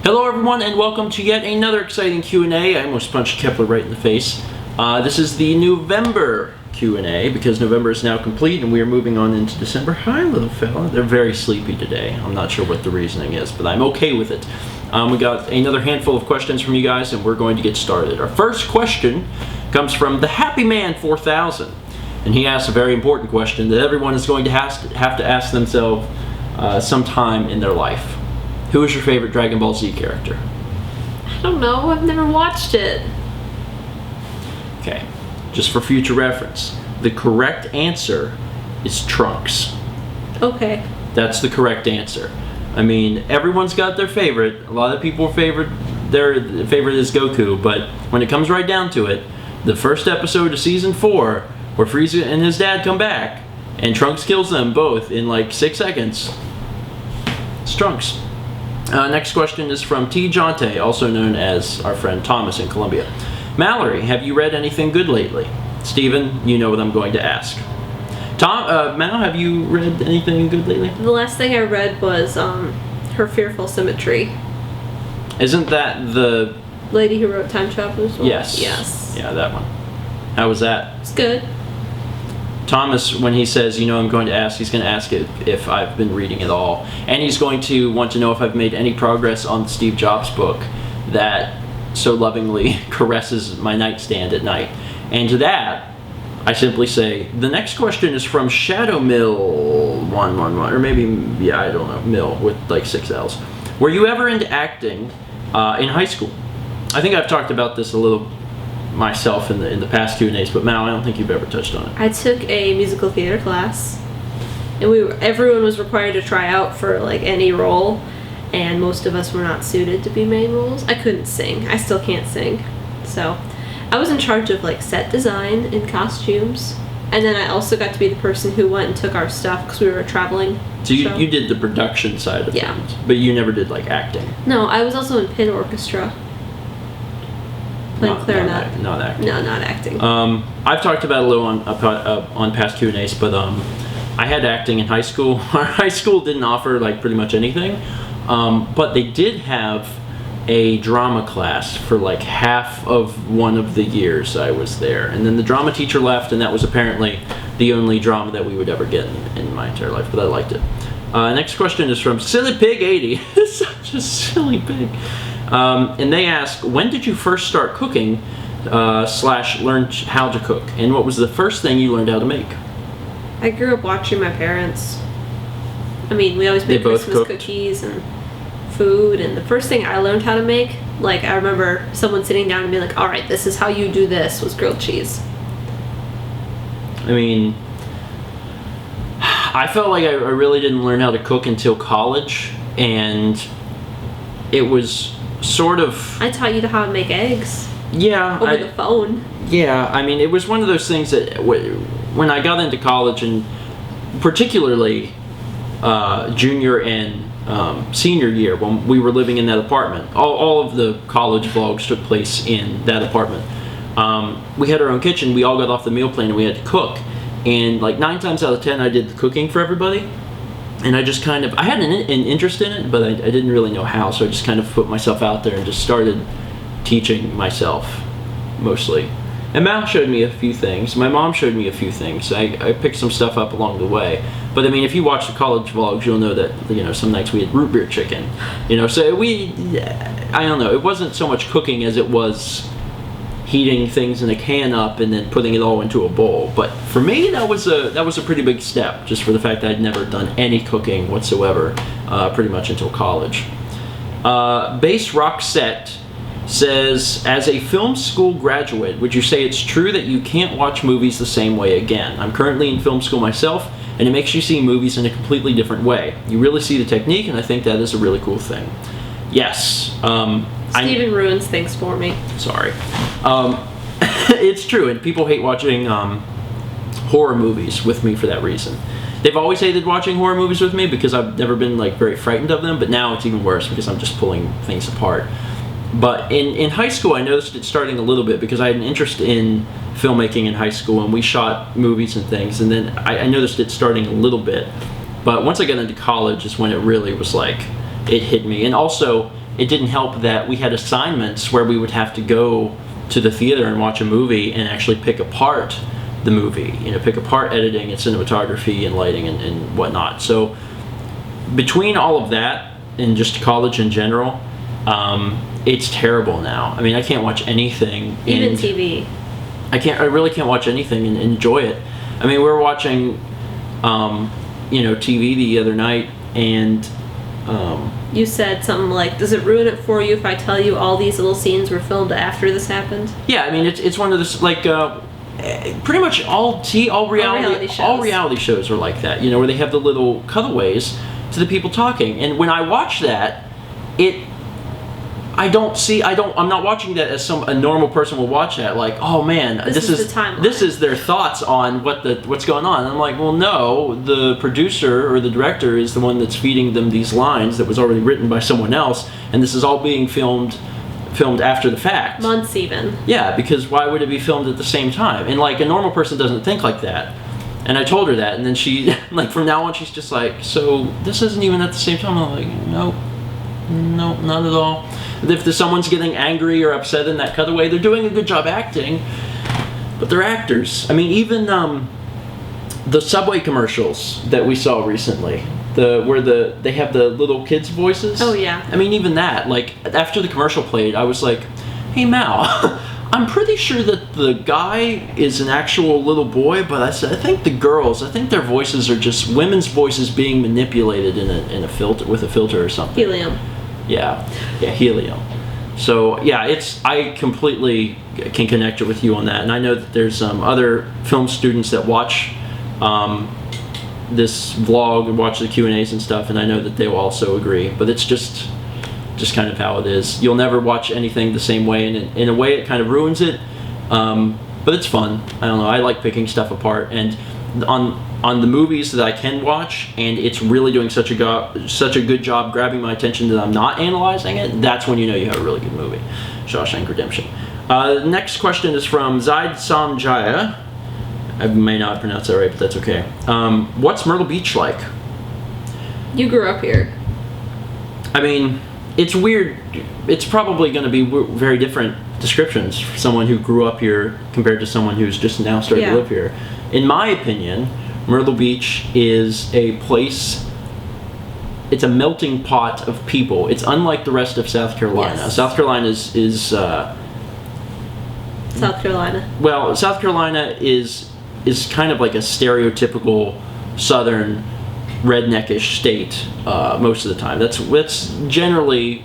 Hello everyone and welcome to yet another exciting Q&A. I almost punched Kepler right in the face. This is the November Q&A because November is now complete and we are moving on into December. Hi little fella. They're very sleepy today. I'm not sure what the reasoning is, but I'm okay with it. We got another handful of questions from you guys and we're going to get started. Our first question comes from the Happy Man 4000. And he asks a very important question that everyone is going to have to ask themselves sometime in their life. Who is your favorite Dragonball Z character? I don't know. I've never watched it. Okay, just for future reference, the correct answer is Trunks. Okay. That's the correct answer. I mean, everyone's got their favorite. A lot of people their favorite is Goku, but when it comes right down to it, the first episode of Season 4, where Frieza and his dad come back, and Trunks kills them both in like 6 seconds, it's Trunks. Next question is from tjonte, also known as our friend Thomas in Colombia. Mallory, have you read anything good lately? Stephen, you know what I'm going to ask. Mal, have you read anything good lately? The last thing I read was Her Fearful Symmetry. Isn't that the lady who wrote Time Travelers? Yes. Yes. Yeah, that one. How was that? It's good. Thomas, when he says, you know, I'm going to ask, he's going to ask it if I've been reading it all. And he's going to want to know if I've made any progress on the Steve Jobs book that so lovingly caresses my nightstand at night. And to that, I simply say, the next question is from Shadowmilll 111, or maybe, yeah, I don't know, Mill with like 6 L's. Were you ever into acting in high school? I think I've talked about this a little myself in the past Q&As, but Mal, I don't think you've ever touched on it. I took a musical theater class, and everyone was required to try out for like any role, and most of us were not suited to be main roles. I couldn't sing. I still can't sing. So I was in charge of like set design and costumes, and then I also got to be the person who went and took our stuff because we were traveling. So you did the production side of things, but you never did like acting. No, I was also in pit orchestra. Playing clarinet. Not acting. No, not acting. I've talked about it a little on past Q&As, but I had acting in high school. Our high school didn't offer like pretty much anything, but they did have a drama class for like half of one of the years I was there, and then the drama teacher left, and that was apparently the only drama that we would ever get in my entire life. But I liked it. Next question is from Silly Pig 80. Such a silly pig. And they ask, when did you first start cooking / learn how to cook? And what was the first thing you learned how to make? I grew up watching my parents. I mean, we always made Christmas cookies and food. And the first thing I learned how to make, like I remember someone sitting down and being like, all right, this is how you do this, was grilled cheese. I mean, I felt like I really didn't learn how to cook until college. And it was sort of... I taught you how to make eggs. Yeah. Over the phone. Yeah, I mean, it was one of those things that when I got into college, and particularly junior and senior year, when we were living in that apartment, all of the college vlogs took place in that apartment. We had our own kitchen, we all got off the meal plan, and we had to cook. And like 9 times out of 10, I did the cooking for everybody. And I just kind of, I had an interest in it, but I didn't really know how, so I just kind of put myself out there and just started teaching myself, mostly. And Mal showed me a few things. My mom showed me a few things. I picked some stuff up along the way. But I mean, if you watch the college vlogs, you'll know that, you know, some nights we had root beer chicken. You know, so I don't know, it wasn't so much cooking as it was heating things in a can up and then putting it all into a bowl. But for me, that was a pretty big step, just for the fact that I'd never done any cooking whatsoever, pretty much until college. BassRockSet says, as a film school graduate, would you say it's true that you can't watch movies the same way again? I'm currently in film school myself, and it makes you see movies in a completely different way. You really see the technique, and I think that is a really cool thing. Yes. Steven ruins things for me. Sorry. It's true, and people hate watching horror movies with me for that reason. They've always hated watching horror movies with me because I've never been like very frightened of them, but now it's even worse because I'm just pulling things apart. But in high school, I noticed it starting a little bit because I had an interest in filmmaking in high school, and we shot movies and things, and then I noticed it starting a little bit. But once I got into college is when it really was like, it hit me. And also, it didn't help that we had assignments where we would have to go to the theater and watch a movie and actually pick apart the movie, pick apart editing and cinematography and lighting and whatnot. So between all of that and just college in general, it's terrible now. I mean, I can't watch anything. Even TV. I really can't watch anything and enjoy it. I mean, we were watching, TV the other night, and you said something like, "Does it ruin it for you if I tell you all these little scenes were filmed after this happened?" Yeah, I mean, it's one of those pretty much all reality shows are like that. Where they have the little cutaways to the people talking, and when I watch that, I'm not watching that as a normal person will watch that, like, oh man, this is their thoughts on what's going on. And I'm like, well, no, the producer or the director is the one that's feeding them these lines that was already written by someone else, and this is all being filmed after the fact. Months even. Yeah, because why would it be filmed at the same time? And like a normal person doesn't think like that. And I told her that, and then she, like, from now on, she's just like, so this isn't even at the same time. I'm like, nope. No, not at all. If someone's getting angry or upset in that cutaway, they're doing a good job acting, but they're actors. I mean, even the Subway commercials that we saw recently, where they have the little kids' voices. Oh yeah. I mean, even that. Like, after the commercial played, I was like, "Hey Mal, I'm pretty sure that the guy is an actual little boy, but I think the girls, their voices are just women's voices being manipulated in a filter with a filter or something." Helium. Yeah, helium. So yeah, I completely can connect it with you on that, and I know that there's other film students that watch this vlog and watch the Q&As and stuff, and I know that they will also agree. But it's just kind of how it is. You'll never watch anything the same way, and in a way it kind of ruins it. But it's fun. I don't know. I like picking stuff apart, and on the movies that I can watch, and it's really doing such a good job grabbing my attention that I'm not analyzing it, that's when you know you have a really good movie. Shawshank Redemption. Next question is from ZaidSomji. I may not pronounce that right, but that's okay. What's Myrtle Beach like? You grew up here. I mean, it's weird. It's probably going to be very different descriptions for someone who grew up here compared to someone who's just now started to live here. In my opinion, Myrtle Beach is a place, it's a melting pot of people. It's unlike the rest of South Carolina. Yes. South Carolina is South Carolina. Well, South Carolina is kind of like a stereotypical southern redneckish state most of the time. That's generally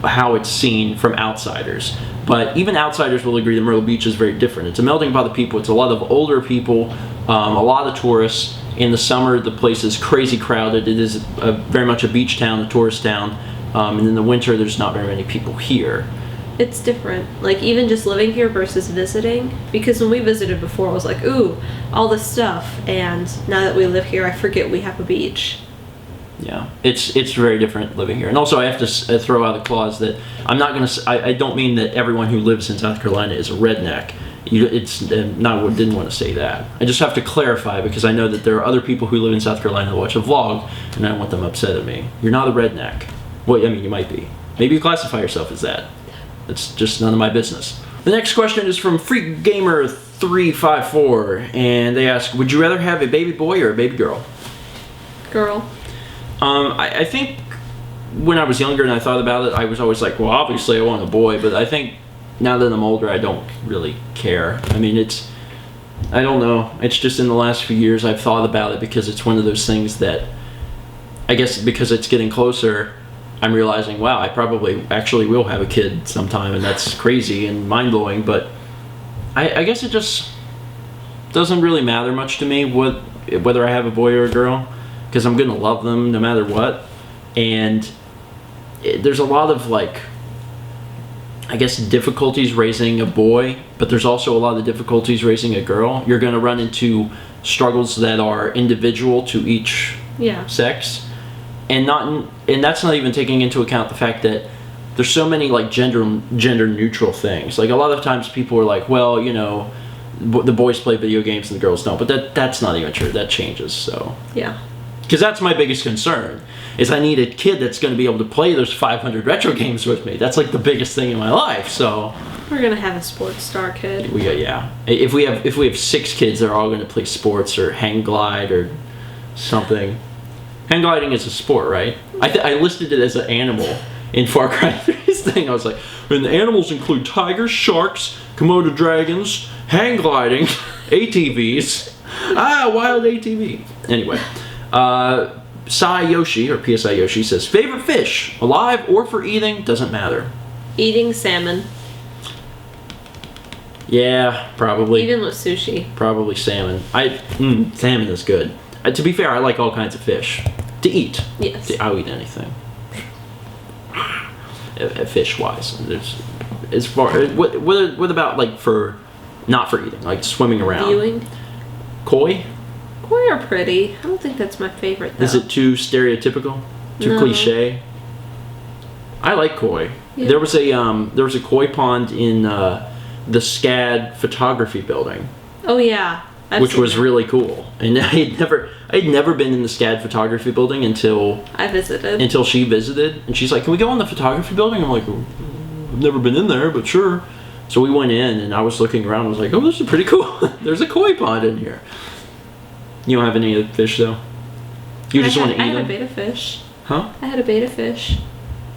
how it's seen from outsiders. But even outsiders will agree that Myrtle Beach is very different. It's a melting pot of people. It's a lot of older people, a lot of tourists. In the summer, the place is crazy crowded. It is very much a beach town, a tourist town. And in the winter, there's not very many people here. It's different. Like, even just living here versus visiting. Because when we visited before, I was like, ooh, all this stuff. And now that we live here, I forget we have a beach. Yeah, it's very different living here. And also, I have to throw out a clause that I'm not going to. I don't mean that everyone who lives in South Carolina is a redneck. Didn't want to say that. I just have to clarify, because I know that there are other people who live in South Carolina that watch a vlog, and I don't want them upset at me. You're not a redneck. Well, I mean, you might be. Maybe you classify yourself as that. That's just none of my business. The next question is from FreakGamer354, and they ask, would you rather have a baby boy or a baby girl? Girl. I think when I was younger and I thought about it, I was always like, well, obviously I want a boy, but I think now that I'm older, I don't really care. I mean, I don't know. It's just in the last few years I've thought about it, because it's one of those things that, I guess because it's getting closer, I'm realizing, wow, I probably actually will have a kid sometime, and that's crazy and mind-blowing, but I guess it just doesn't really matter much to me whether I have a boy or a girl, because I'm going to love them no matter what. And there's a lot of, like, I guess, difficulties raising a boy, but there's also a lot of difficulties raising a girl. You're going to run into struggles that are individual to each sex, and that's not even taking into account the fact that there's so many, like, gender neutral things. Like, a lot of times people are like, well, you know, the boys play video games and the girls don't, but that's not even true. That changes. So yeah. Because that's my biggest concern, is I need a kid that's going to be able to play those 500 retro games with me. That's like the biggest thing in my life. So we're gonna have a sports star kid. If we have 6 kids, they're all going to play sports or hang glide or something. Hang gliding is a sport, right? I listed it as an animal in Far Cry 3's thing. I was like, and the animals include tigers, sharks, Komodo dragons, hang gliding, ATVs. Wild ATV. Anyway, Psi Yoshi, or Psi Yoshi, says, favorite fish, alive or for eating, doesn't matter. Eating salmon. Yeah, probably. Even with sushi. Probably salmon. Salmon is good. To be fair, I like all kinds of fish. To eat. Yes. I'll eat anything. Fish-wise. As far... What about, like, for... Not for eating, like swimming around? Viewing. Koi? Koi are pretty. I don't think that's my favorite, though. Is it too stereotypical? Too cliche? I like koi. Yeah. There was a koi pond in the SCAD photography building. Oh, yeah. Which was really cool. And I'd never been in the SCAD photography building until I visited. Until she visited, and she's like, "Can we go in the photography building?" I'm like, "I've never been in there, but sure." So we went in, and I was looking around. I was like, "Oh, this is pretty cool. There's a koi pond in here." You don't have any of the fish though. You just want to eat them. I had a betta fish. Huh? I had a betta fish.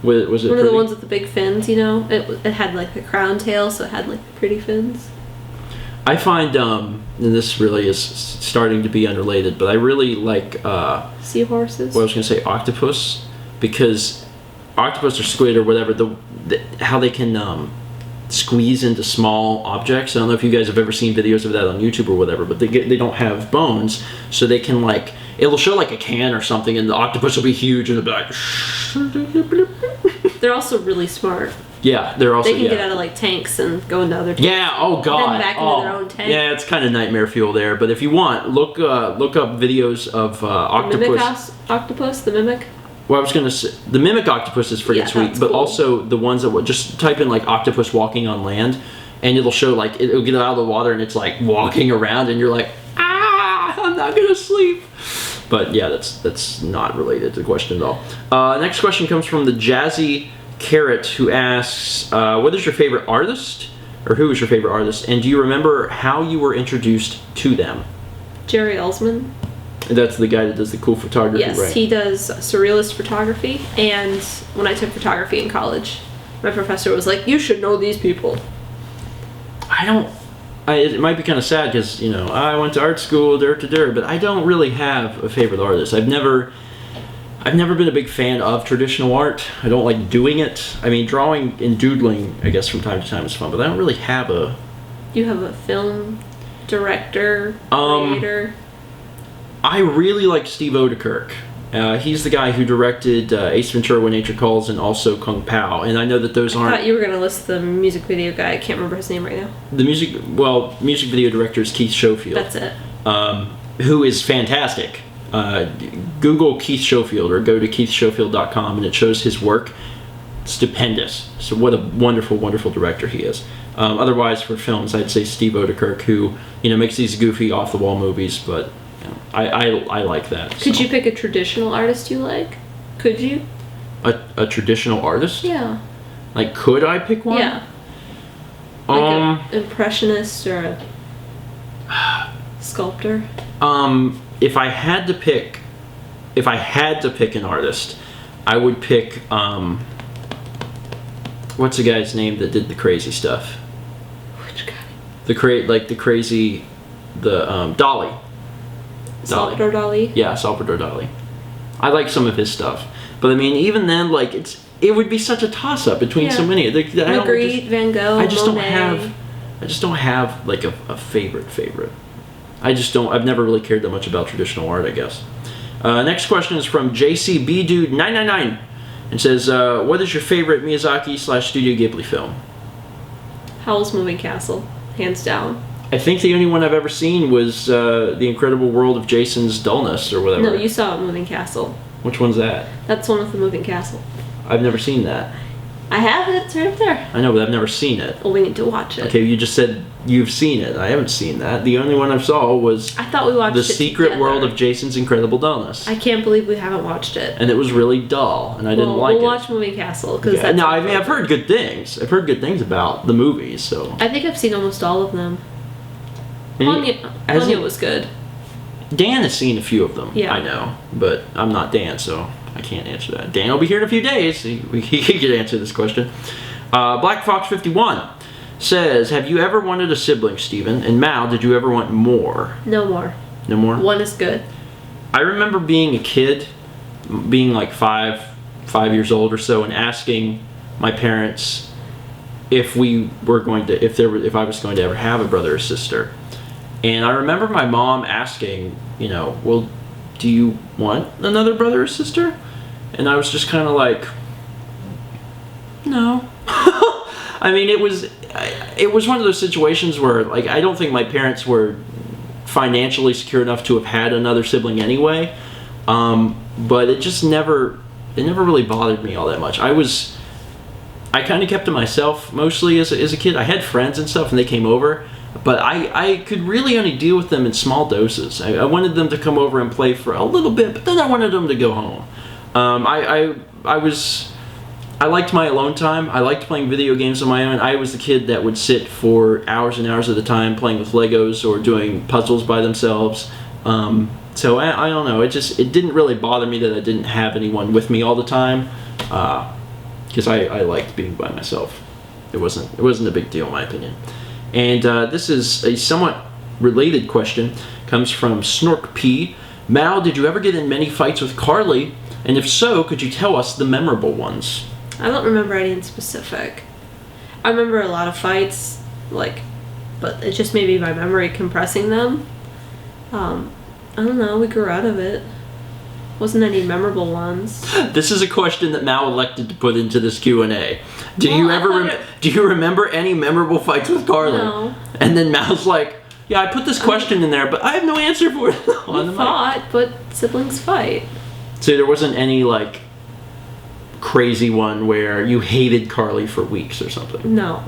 Was it one pretty? of the ones with the big fins? You know, it had like the crown tail, so it had like pretty fins. I find, and this really is starting to be unrelated, but I really like... seahorses? Well, I was going to say octopus, because octopus or squid or whatever, how they can squeeze into small objects. I don't know if you guys have ever seen videos of that on YouTube or whatever, but they don't have bones, so they can, like... It'll show, like, a can or something, and the octopus will be huge, and they'll be like... They're also really smart. Yeah, they're also... They can get out of, like, tanks and go into other tanks. Yeah, oh god. Then back into their own tank. Yeah, it's kind of nightmare fuel there, but if you want, look up videos of octopus. The mimic octopus? The mimic? Well, I was going to say, the mimic octopus is pretty sweet, but cool. Also the ones that would just type in, like, octopus walking on land, and it'll show, like, it'll get out of the water, and it's, like, walking around, and you're like, I'm not going to sleep. But, yeah, that's not related to the question at all. Next question comes from theJazzyKarat, who asks, what is your favorite artist, or who is your favorite artist, and do you remember how you were introduced to them? Jerry Ellsman. That's the guy that does the cool photography, yes, right? He does surrealist photography, and when I took photography in college, my professor was like, you should know these people. It might be kind of sad because, you know, I went to art school, but I don't really have a favorite artist. I've never been a big fan of traditional art. I don't like doing it. I mean, drawing and doodling, I guess, from time to time is fun, but I don't really have a... You have a film director, creator? I really like Steve Odekirk. He's the guy who directed Ace Ventura: When Nature Calls and also Kung Pao, and I know that those aren't... I thought you were going to list the music video guy. I can't remember his name right now. The music video director is Keith Schofield. That's it. Who is fantastic. Google Keith Schofield or go to keithschofield.com and it shows his work. Stupendous. So what a wonderful, wonderful director he is. Otherwise, for films, I'd say Steve Odekirk, who, you know, makes these goofy, off-the-wall movies, but you know, I like that. Could you pick a traditional artist you like? Could you? A traditional artist? Yeah. Like, could I pick one? Yeah. Like an impressionist or a sculptor? If I had to pick an artist, I would pick, what's the guy's name that did the crazy stuff? Which guy? Dali. Salvador Dali? Yeah, Salvador Dali. I like some of his stuff. But I mean, even then, like, it would be such a toss-up between so many. Magritte, Van Gogh, I just Monet. don't have like a favorite. I've never really cared that much about traditional art, I guess. Next question is from JCBDude999 and says, what is your favorite Miyazaki/Studio Ghibli film? Howl's Moving Castle, hands down. I think the only one I've ever seen was The Incredible World of Jason's Dullness or whatever. No, you saw Moving Castle. Which one's that? That's one with the moving castle. I've never seen that. I have it. It's right up there. I know, but I've never seen it. Well, we need to watch it. Okay, you just said you've seen it. I haven't seen that. The only one I saw was I thought we watched The it Secret together. World of Jason's Incredible Dullness. I can't believe we haven't watched it. And it was really dull, and I didn't like it. We'll watch Movie Castle because Yeah, no, I mean, I've heard good things. I've heard good things about the movies, so. I think I've seen almost all of them. And Anya was good. Dan has seen a few of them. Yeah. I know, but I'm not Dan, so I can't answer that. Dan will be here in a few days. He could answer this question. Black Fox 51 says, "Have you ever wanted a sibling, Stephen? And Mal, did you ever want more?" No more. No more? One is good. I remember being a kid, being like five years old or so, and asking my parents if I was going to ever have a brother or sister. And I remember my mom asking, well, do you want another brother or sister? And I was just kind of like, no. I mean, it was one of those situations where, like, I don't think my parents were financially secure enough to have had another sibling anyway. But it just never really bothered me all that much. I kind of kept to myself mostly as a kid. I had friends and stuff, and they came over, but I could really only deal with them in small doses. I wanted them to come over and play for a little bit, but then I wanted them to go home. I liked my alone time. I liked playing video games on my own. I was the kid that would sit for hours and hours at a time playing with Legos or doing puzzles by themselves. So I don't know. It didn't really bother me that I didn't have anyone with me all the time, because I liked being by myself. It wasn't a big deal in my opinion. And this is a somewhat related question. Comes from snorkp. Mal, did you ever get in many fights with Carly? And if so, could you tell us the memorable ones? I don't remember any in specific. I remember a lot of fights, but it just may be my memory compressing them. I don't know, we grew out of it. Wasn't any memorable ones. This is a question that Mal elected to put into this Q&A. Do you remember any memorable fights with Carly? No. And then Mal's like, yeah, I put this question in there, but I have no answer for it. We fought, but siblings fight. So there wasn't any, crazy one where you hated Carly for weeks or something? No.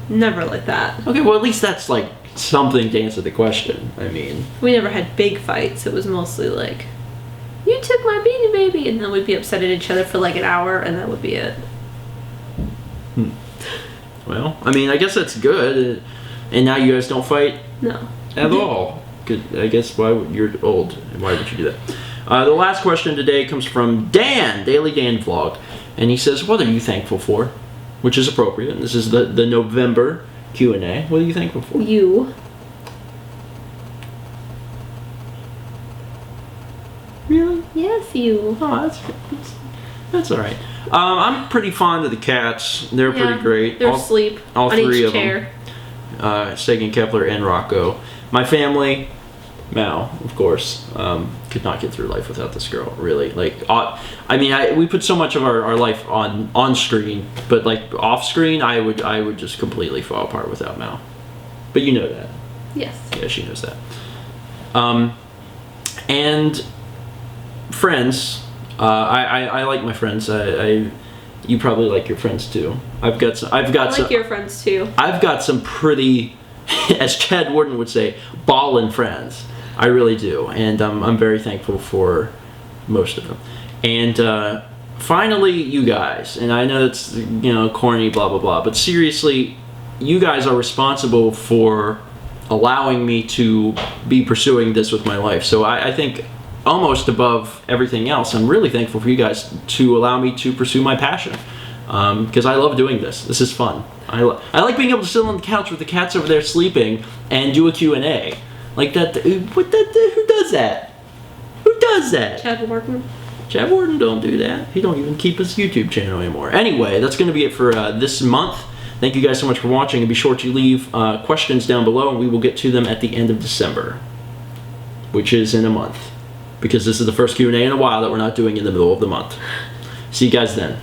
Never like that. Okay, well, at least that's, something to answer the question. I mean... We never had big fights. It was mostly you took my Beanie Baby, and then we'd be upset at each other for an hour, and that would be it. Well, I mean, I guess that's good. And now you guys don't fight? No. At all. Good. I guess you're old, and why would you do that? The last question today comes from Dan, dailydanvlog, and he says, "What are you thankful for?" Which is appropriate. This is the November Q&A. What are you thankful for? You. Really? Yes, you. Oh, that's all right. I'm pretty fond of the cats. They're pretty great. They're asleep all on three each of chair. them. Sagan, Kepler, and Rocco. My family, Mal, of course, could not get through life without this girl. Really, we put so much of our life on screen, but off screen, I would just completely fall apart without Mal. But you know that. Yes. Yeah, she knows that. And friends. I like my friends. You probably like your friends too. I like your friends too. I've got some pretty, as Chad Warden would say, ballin' friends. I really do, and I'm very thankful for most of them. And finally, you guys. And I know it's corny, blah blah blah, but seriously, you guys are responsible for allowing me to be pursuing this with my life. So I think, almost above everything else, I'm really thankful for you guys to allow me to pursue my passion, because I love doing this. This is fun. I like being able to sit on the couch with the cats over there sleeping and do a Q&A like that. Who does that? Who does that? Chad Warden. Chad Warden don't do that. He don't even keep his YouTube channel anymore. Anyway, that's going to be it for this month. Thank you guys so much for watching, and be sure to leave questions down below, and we will get to them at the end of December, which is in a month. Because this is the first Q&A in a while that we're not doing in the middle of the month. See you guys then.